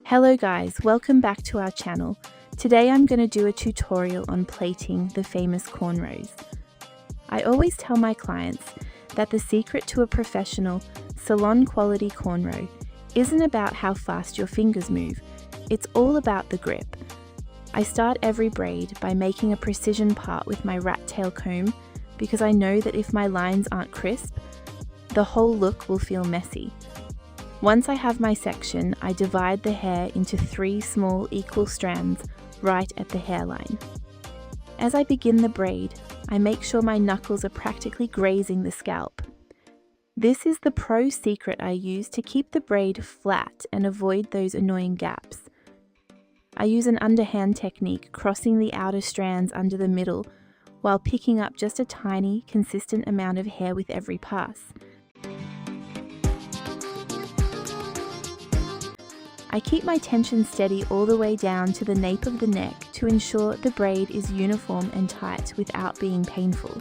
Hello guys, welcome back to our channel. Today I'm going to do a tutorial on plaiting the famous cornrows. I always tell my clients that the secret to a professional, salon quality cornrow isn't about how fast your fingers move, it's all about the grip. I start every braid by making a precision part with my rat tail comb because I know that if my lines aren't crisp, the whole look will feel messy. Once I have my section, I divide the hair into 3 small equal strands right at the hairline. As I begin the braid, I make sure my knuckles are practically grazing the scalp. This is the pro secret I use to keep the braid flat and avoid those annoying gaps. I use an underhand technique, crossing the outer strands under the middle while picking up just a tiny, consistent amount of hair with every pass. I keep my tension steady all the way down to the nape of the neck to ensure the braid is uniform and tight without being painful.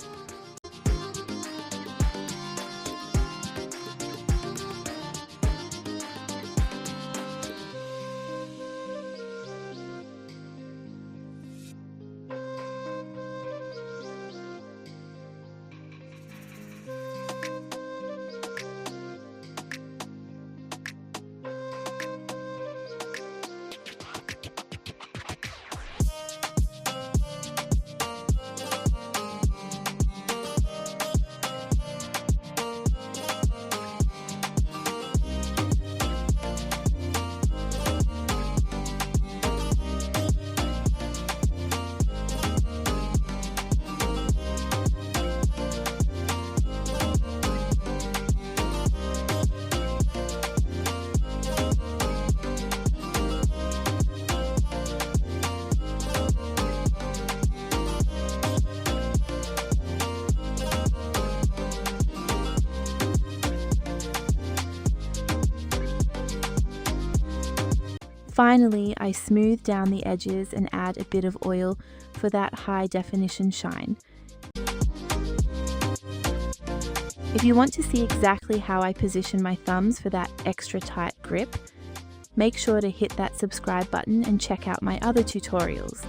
Finally, I smooth down the edges and add a bit of oil for that high definition shine. If you want to see exactly how I position my thumbs for that extra tight grip, make sure to hit that subscribe button and check out my other tutorials.